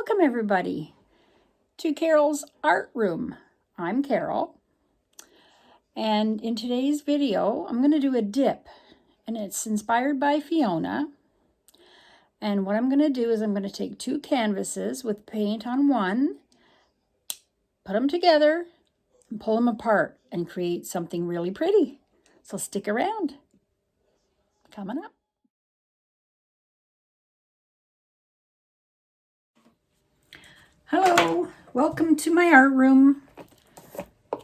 Welcome everybody to Carol's art room. I'm Carol, and in today's video I'm going to do a dip, and it's inspired by Fiona. And what I'm going to do is I'm going to take two canvases with paint on one, put them together and pull them apart and create something really pretty. So stick around. Coming up. Hello, welcome to my art room.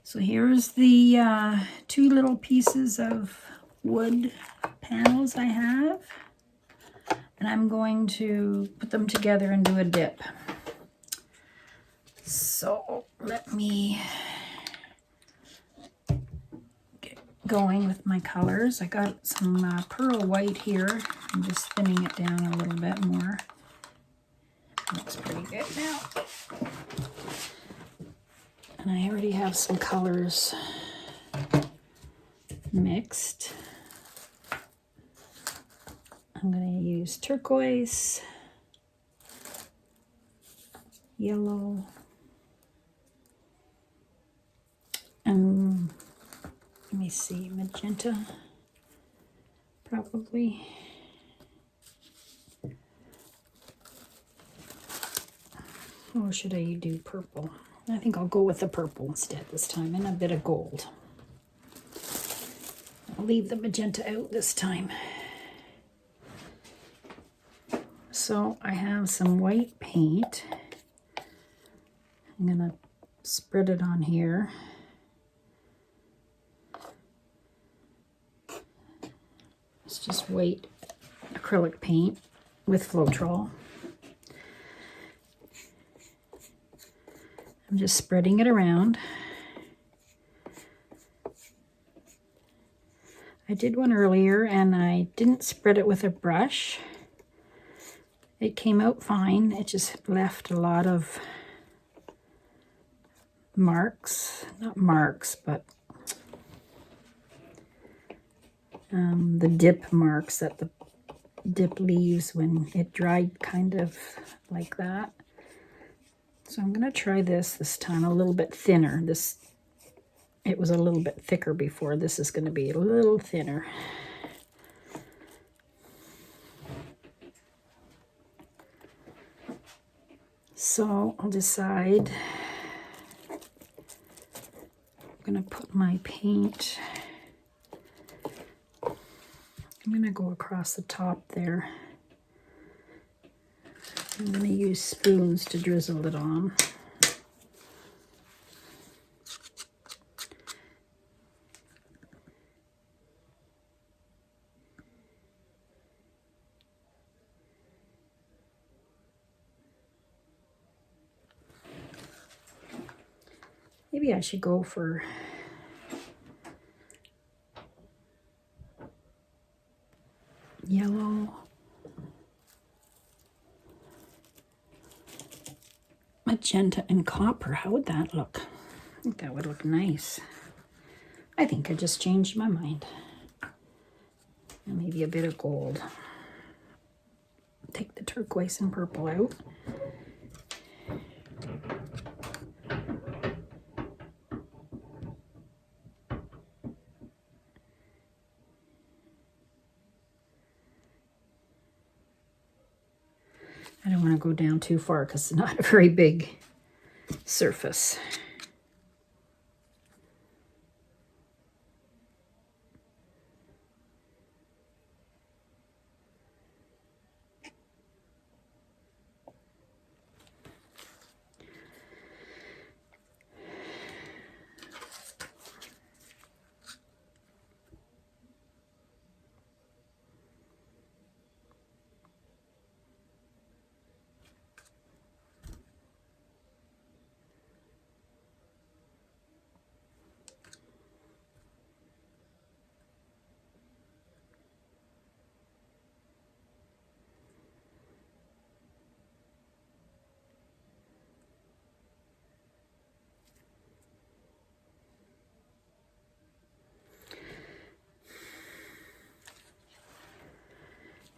So here's the two little pieces of wood panels I have, and I'm going to put them together and do a dip. So let me get going with my colors. I got some pearl white here. I'm just thinning it down a little bit more. Looks pretty good now. And I already have some colors mixed. I'm going to use turquoise, yellow, and let me see, magenta, probably. Or should I do purple? I think I'll go with the purple instead this time, and a bit of gold. I'll leave the magenta out this time. So I have some white paint. I'm gonna spread it on here. It's just white acrylic paint with Floetrol. I'm just spreading it around. I did one earlier and I didn't spread it with a brush. It came out fine. It just left a lot of marks. Not marks, but the dip marks that the dip leaves when it dried, kind of like that. So I'm going to try this time a little bit thinner. It was a little bit thicker before. This is going to be a little thinner. So I'll decide. I'm going to put my paint. I'm going to go across the top there. I'm going to use spoons to drizzle it on. Maybe I should go for yellow, magenta, and copper. How would that look? I think that would look nice. I think I just changed my mind. And maybe a bit of gold. Take the turquoise and purple out. I don't want to go down too far because it's not a very big surface.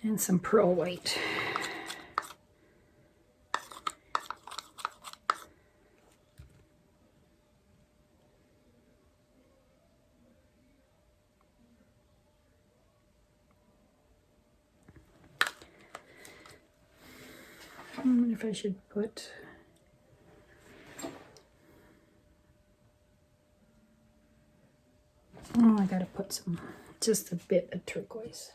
And some pearl white. I wonder if I should put... Oh, I gotta put some, just a bit of turquoise.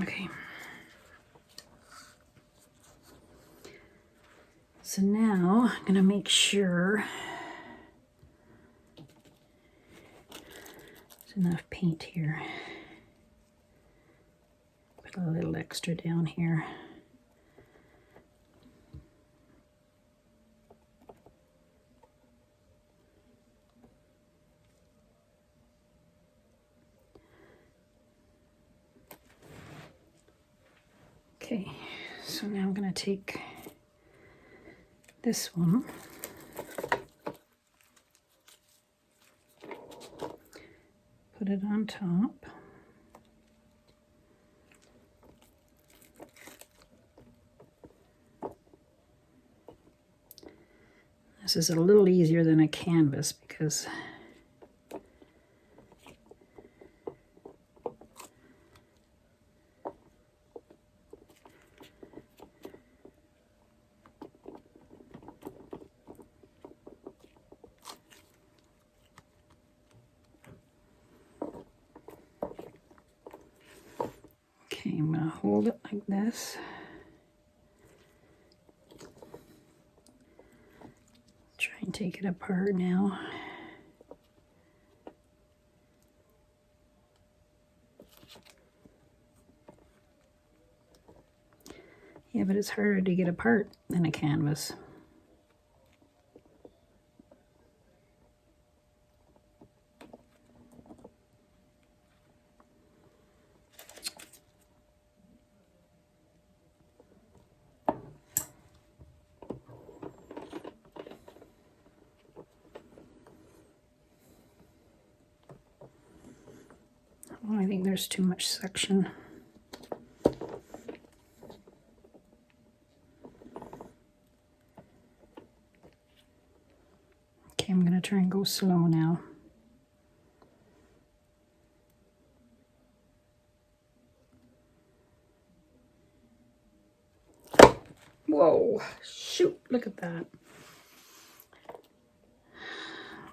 Okay. So now I'm gonna make sure there's enough paint here. Put a little extra down here. Okay, so now I'm going to take this one, put it on top, this is a little easier than a canvas because I'm going to hold it like this. Try and take it apart now. Yeah, but it's harder to get apart than a canvas. Oh, I think there's too much section. Okay, I'm going to try and go slow now. Whoa, shoot, look at that.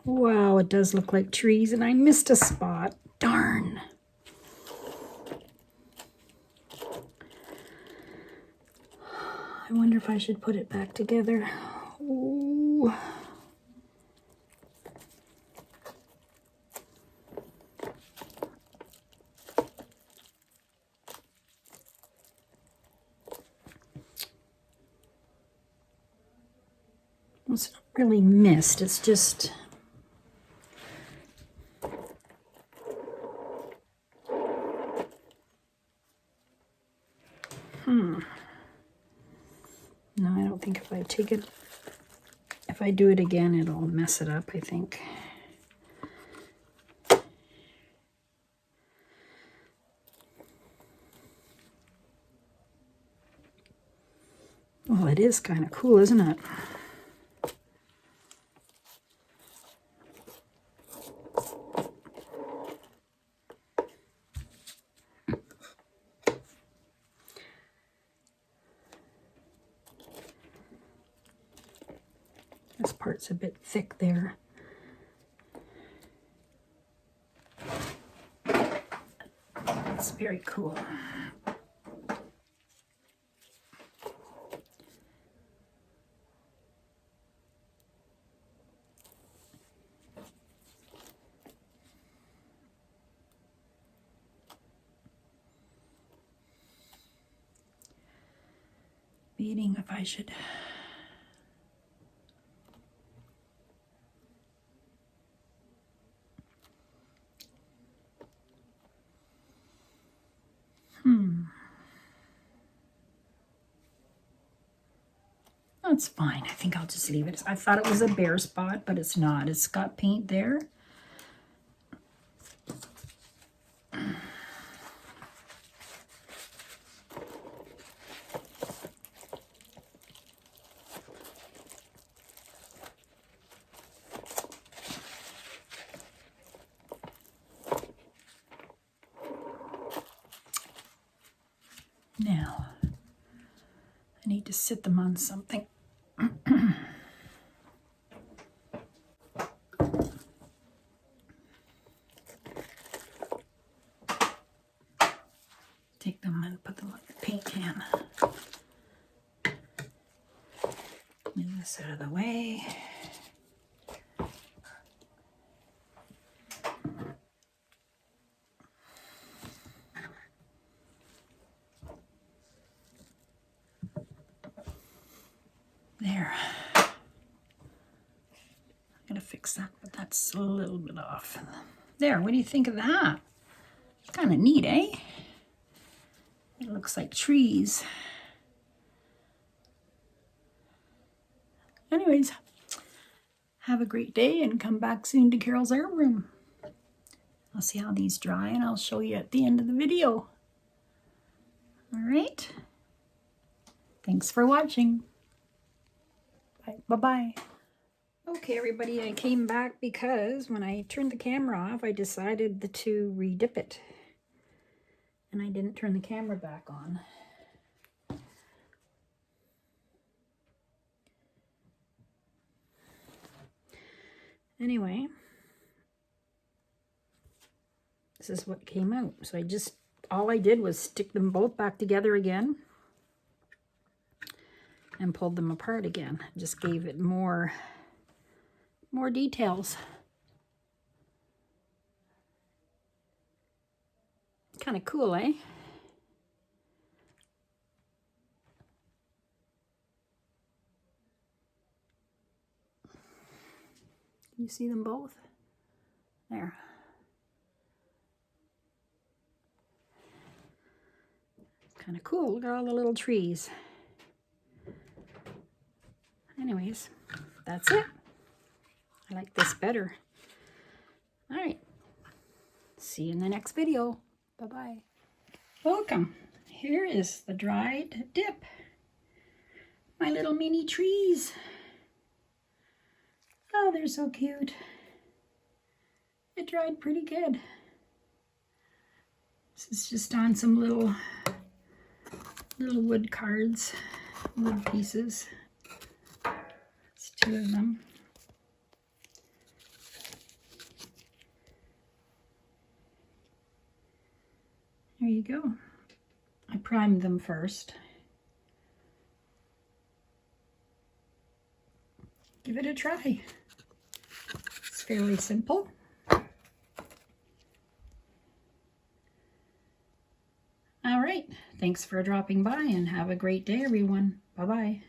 Wow, it does look like trees, and I missed a spot. Darn. I wonder if I should put it back together. Ooh. It's not really missed, it's just... No, I don't think if I take it, if I do it again, it'll mess it up, I think. Well, it is kind of cool, isn't it? This part's a bit thick there. It's very cool. Debating if I should That's fine. I think I'll just leave it. I thought it was a bare spot, but it's not. It's got paint there. Now, I need to sit them on something. Take them and put them on the paint can. Move this out of the way. There. I'm gonna fix that, but that's a little bit off. There, what do you think of that? Kind of neat, eh? It looks like trees. Anyways, have a great day and come back soon to Carol's art room. I'll see how these dry and I'll show you at the end of the video. All right. Thanks for watching. Bye-bye. Okay, everybody, I came back because when I turned the camera off, I decided to re-dip it. And I didn't turn the camera back on. Anyway, this is what came out. So all I did was stick them both back together again and pulled them apart again. Just gave it more details. Kind of cool, eh? You see them both? There. Kind of cool. Look at all the little trees. Anyways, that's it. I like this better. All right. See you in the next video. Bye-bye. Welcome. Here is the dried dip. My little mini trees. Oh, they're so cute. It dried pretty good. This is just on some little wood cards, wood pieces. It's 2 of them. There you go. I primed them first. Give it a try. It's fairly simple. All right. Thanks for dropping by and have a great day, everyone. Bye-bye.